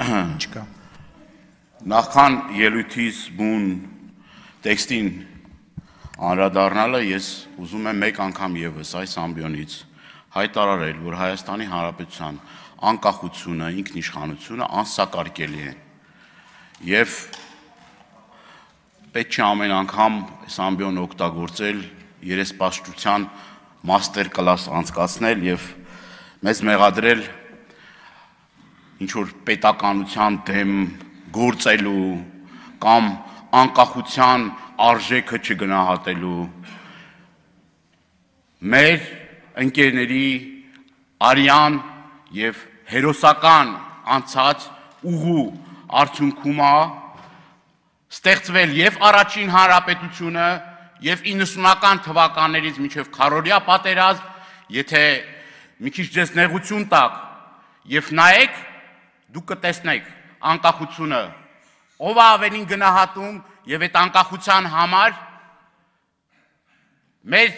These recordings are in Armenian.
ինչ կա։ Նախքան ելույթից բուն տեքստին անդրադառնալը ես ուզում եմ մեկ անգամ եւս այս ամբիոնից հայտարարել, որ Հայաստանի Հանրապետության անկախությունը, ինքնիշխանությունը անսակարկելի է։ Եվ պետք չէ ամեն անգամ այս ամբիոնը օգտագործել երեսպաշտության մաստեր կլաս անցկացնել եւ մեզ մեղադրել ինչ-որ պետականության դեմ գործելու կամ անկախության արժեքը չգնահատելու մեր ընկերների արյան եւ հերոսական անցած ուղու արդյունքում ստեղծվել եւ առաջին հանրապետությունը եւ 90-ական թվականներից մինչեւ քարորիա պատերազմ, եթե մի քիչ ձեզ նեղություն տակ եւ նայեք, դուք կտեսնեք անկախությունը ով ավելին գնահատում եւ այդ անկախության համար մեր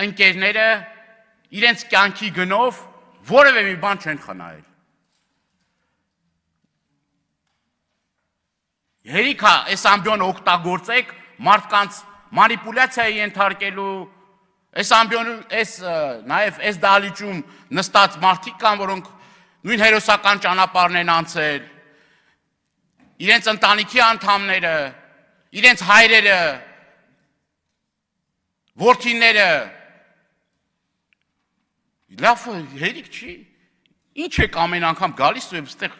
ընկերները իրենց կյանքի գնով որևէ մի բան չեն խնայել։ Հերիք է այս ամբիոնը օգտագործեք մարդկանց մանիպուլյացիայի ենթարկելու, այս ամբիոնը, նաև այս դահլիճում նստած մարդիկ կան, որոնք նույն հերոսական ճանապարհն են անցել, իրենց ընտանիքի անդամները, իրենց հայրերը, որդիները, լավ հերիք չի, ինչ եք ամեն անգամ գալիս ու այստեղ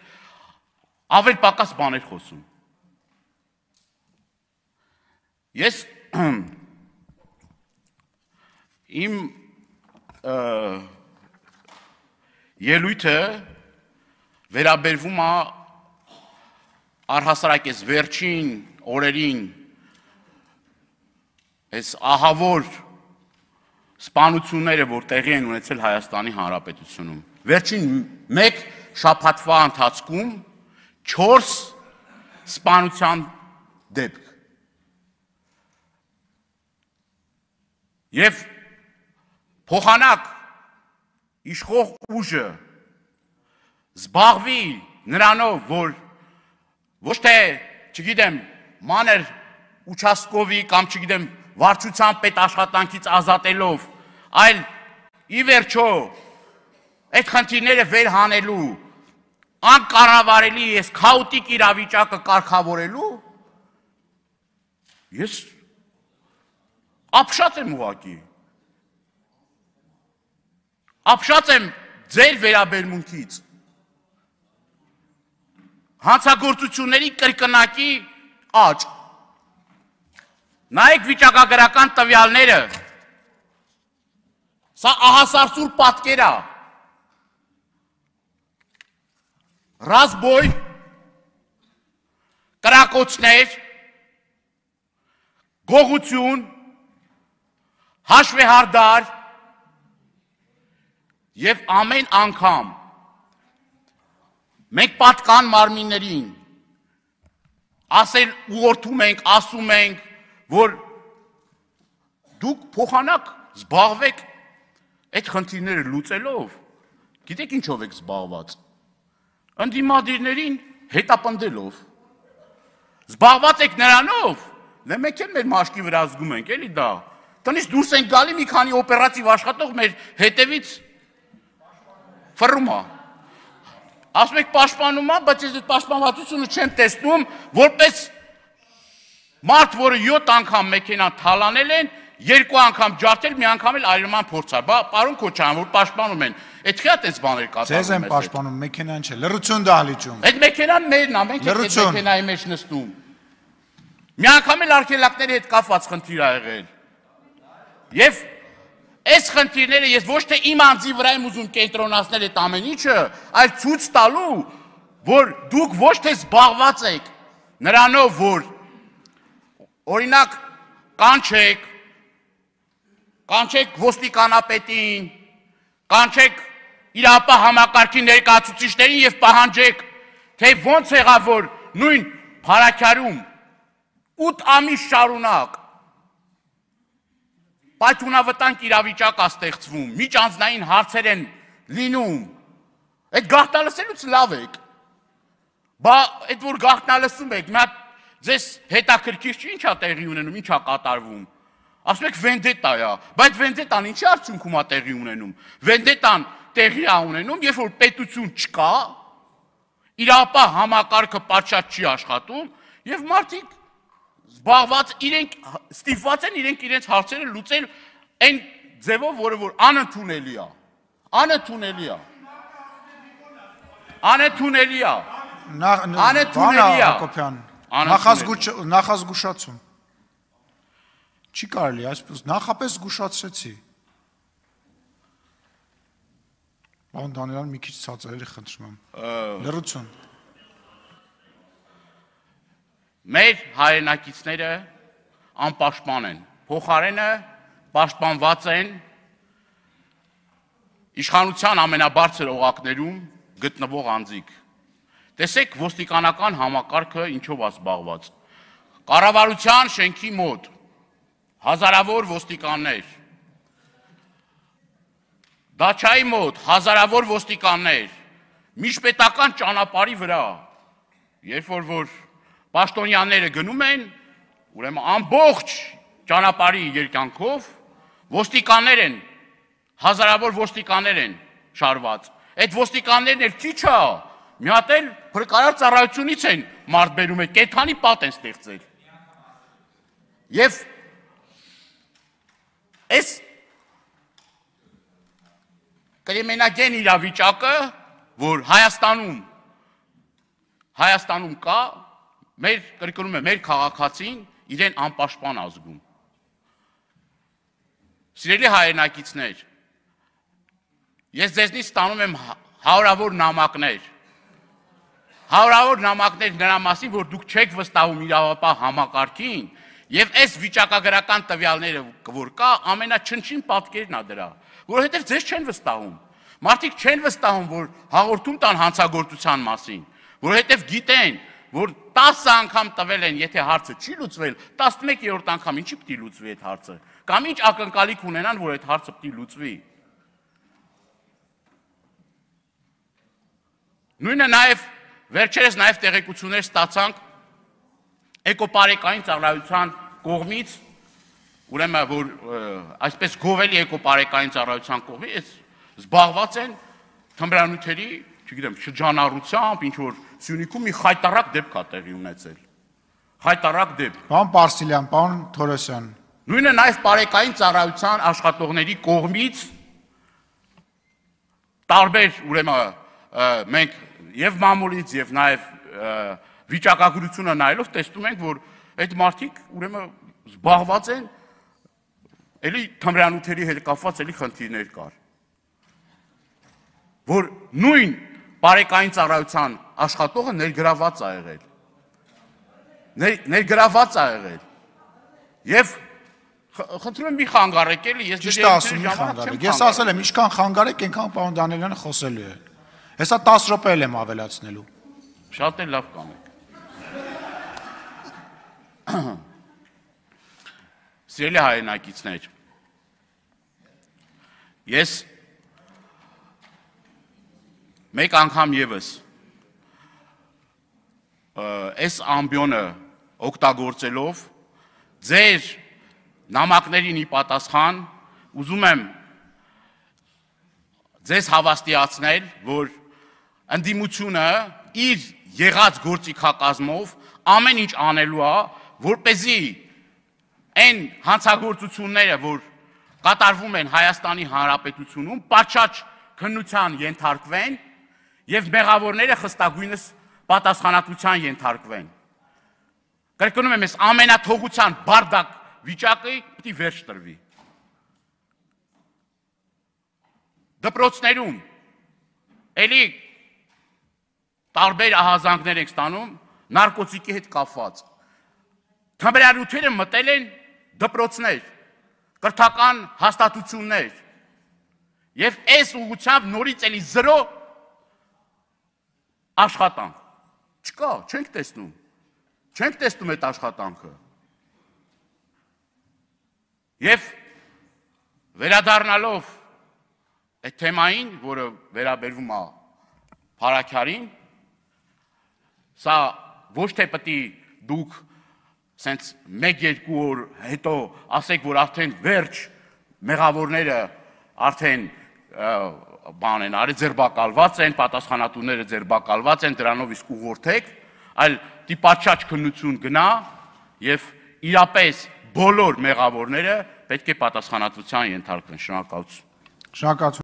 ավել պակաս բաներ խոսում։ Ես իմ ելույթը վերաբերվում է առհասարակ այս վերջին օրերին այս ահավոր սպանությունները, որ տեղի են ունեցել Հայաստանի Հանրապետությունում։ Վերջին մեկ շաբաթվա ընթացքում 4 սպանության դեպք։ Եվ փոխանակ իշխող ուժը զբաղվի նրանով, որ ոչ թե, չգիտեմ, մանր ուչաստկովի կամ չգիտեմ վարչության պետաշխատանքից ազատելով, այլ ի վերջո այդ խնդիրները վերհանելու, անկառավարելի այս քաոտիկ իրավիճակը կարգավորելու, ես ապշած եմ ուղղակի։ Ապշած եմ ձեր վերաբերմունքից։ Հանցագործությունների կրկնակի աճ։ Նայեք վիճակագրական տվյալները։ Սա ահասարսուր պատկեր է։ Ռազմբոյ, կրակոցներ, գողություն, հաշվեհարդար եւ ամեն անգամ մենք պատկան մարմիններին ասել ուղղորդում ենք, ասում ենք, որ դուք փոխանակ զբաղվեք այդ խնդիրները լուծելով, գիտեք ինչով եք զբաղված, ընդդիմադիրներին հետապնդելով, զբաղված եք նրանով, մենք էլ մեր մաշկի վրա զգում ենք, էլի դա, տնից դուրս ենք գալի մի քանի օպերատիվ աշխատող մեր հետևից ֆռում է, ասում եք պաշտպանում է, բայց ես այդ պաշտպանվածությունը չեմ տեսնում, որպես մարդ, որը 7 անգամ մեքենա թալանել են, 2 անգամ ջարդել, մի անգամ էլ այրման փորձար։ Պարոն Քոչարյան, որ պաշտպանում են, այդ քիչ այդպես բաներ կատարում են։ Ձեզ են պաշտպանում, մեքենան չէ, լռություն դահլիճում։ Այդ մեքենան մերն է, մենք ենք այդ մեքենայի մեջ նստում։ Մի անգամ էլ արգելակների հետ կապված խնդիր ա եղել։ Եվ այս խնդիրները ես ոչ թե իմ անձի վրա եմ ուզում կենտրոնացնել այդ ամեն ինչը, այլ ցույց տալու, որ դուք ոչ թե զբաղված եք նրանով, որ օրինակ կանչեք ոստիկանապետին, կանչեք իրապահ համակարգի ներկայացուցիչներին եւ պահանջեք, թե ոնց եղավ, որ նույն Փարաքարում 8 ամիս շարունակ պայթունավտանգ իրավիճակ է ստեղծվում, միջանձնային հարցեր են լինում, այդ գաղտնալսելուց լավ եք, Բա այդ որ գաղտնալսում եք, նա ձեզ հետաքրքիր չի ինչա տեղի ունենում, ինչա կատարվում։ Ասում եք վենդետա է, բայց վենդետան ինչի արդյունքում է տեղի ունենում։ Վենդետան տեղի է ունենում, երբ որ պետություն չկա, իրապահ համակարգը պատշաճ չի աշխատում, եւ մարդիկ զբաղված իրենք ստիպված են իրենց հարցերը լուծել այն ձևով, որը որ անընդունելի է։ Անընդունելի է։ Անընդունելի է։ Անընդունելի է։ Հակոբյան, նախազգուշացում։ Չի կարելի, այսպես նախապես զգուշացրեցի։ Պարոն Դանիելյան, մի քիչ ցածրելի խնդրում եմ։ Լռություն։ Մեր հայրենակիցները անպաշտպան են, փոխարենը պաշտպանված են իշխանության ամենաբարձր օղակներում գտնվող անձիկ։ Տեսեք ոստիկանական համակարգը ինչով է զբաղված։ Կառավարության շենքի մոտ հազարավոր ոստիկաններ, դաչայի մոտ հազարավոր ոստիկաններ, միջպետական ճանապարհի վրա, երբ որ պաշտոնյաները գնում են, ուրեմն ամբողջ ճանապարհի երկայնքով ոստիկաններ են, հազարավոր ոստիկաններ են շարված։ Այդ ոստիկաններն էլ քիչ է, մի հատ էլ փրկարար ծառայությունից են մարդ բերում է, կենդանի պատ են ստեղծել։ Եվ այս կրիմինալային իրավիճակը, որ Հայաստանում կա, կրկնում եմ, մեր քաղաքացին իրեն անպաշտպան ազգում։ Սիրելի հայրենակիցներ, ես ձեզնից ստանում եմ հարյուրավոր նամակներ նրա մասին, որ դուք չեք վստահում իրավապահ համակարգին, եւ այս վիճակագրական տվյալները որ կա, ամենաչնչին պատկերն է դրա, որովհետեւ ձեզ չեն վստահում։ Մարդիկ չեն վստահում, որ հաղորդում տան հանցագործության մասին, որովհետեւ գիտեն, որ 10 անգամ տվել են, եթե հարցը չի լուծվել, 11-րդ անգամ ինչի պիտի լուծվի այդ հարցը, կամ ինչ ակնկալիք ունենան, որ այդ հարցը պիտի լուծվի։ Նույնը նաև վերջերս նաև տեղեկություններ ստացանք էկոպարեկային ծառայության կողմից, ուրեմն որ այսպես գովելի էկոպարեկային ծառայության կողմից զբաղված են թմրանյութերի, չգիտեմ, շրջանառությամբ, ինչ որ Սյունիքում մի խայտարակ դեպք է տեղի ունեցել։ Խայտարակ դեպք։ Պարոն Պարսիլյան, պարոն Թորոսյան։ Նույնը նաև պարեկային ծառայության աշխատողների կողմից տարբեր, ուրեմն մենք եւ մամուլից եւ նաեւ վիճակագրությունը նայելով տեսնում ենք, որ այդ մարդիկ ուրեմն զբաղված են էլի թմրանյութերի հետ կապված էլի խնդիրներ կար։ Որ նույն պարեկային ծառայության աշխատողը ներգրաված է եղել։ Ներգրաված է եղել։ Եվ խնդրում եմ մի խանգարեք էլի, ես ճիշտ ասում եմ խանգարեք։ Ես ասել եմ, ինչքան խանգարեք, այնքան պարոն Դանիելյանը խոսելու է։ Հեսա 10 րոպե եմ ավելացնելու։ Շատ էլ լավ կանեք։ Սիրելի հայրենակիցներ, ես մեկ անգամ եւս այս ամբիոնը օգտագործելով ձեր նամակներին ի պատասխան ուզում եմ ձեզ հավաստիացնել, որ ընդդիմությունը իր եղած գործիքակազմով ամեն ինչ անելու է, որպեսզի այն հանցագործությունները, որ կատարվում են Հայաստանի Հանրապետությունում, պատշաճ քննության ենթարկվեն եւ մեղավորները խստագույնս պատասխանատվության ենթարկվեն։ Կրկնում եմ, այս ամենաթողության բարդակ վիճակը պիտի վերջ տրվի։ Դպրոցներում էլի տարբեր ահազանգներ ենք ստանում նարկոտիկի հետ կապված։ Թմրանյութերը մտել են դպրոցներ, կրթական հաստատություններ եւ այս ուղղությամբ նորից էլի 0 աշխատանք։ Չկա, չենք տեսնում։ Չենք տեսնում այդ աշխատանքը։ Եվ վերադառնալով այդ թեմային, որը վերաբերվում է Փարաքարին, Սա ոչ թե պետք է դուք սենց 1-2 օր հետո ասեք, որ արդեն վերջ մեղավորները արդեն բան են արել, ձերբակալված են, պատասխանատուները ձերբակալված են, դրանով իսկ ուղղորդեք, այլ տիպաչաճ քննություն գնա եւ իրապես բոլոր մեղավորները պետք է պատասխանատվության ենթարկվեն։ Շնորհակալություն։ Շնորհակալություն։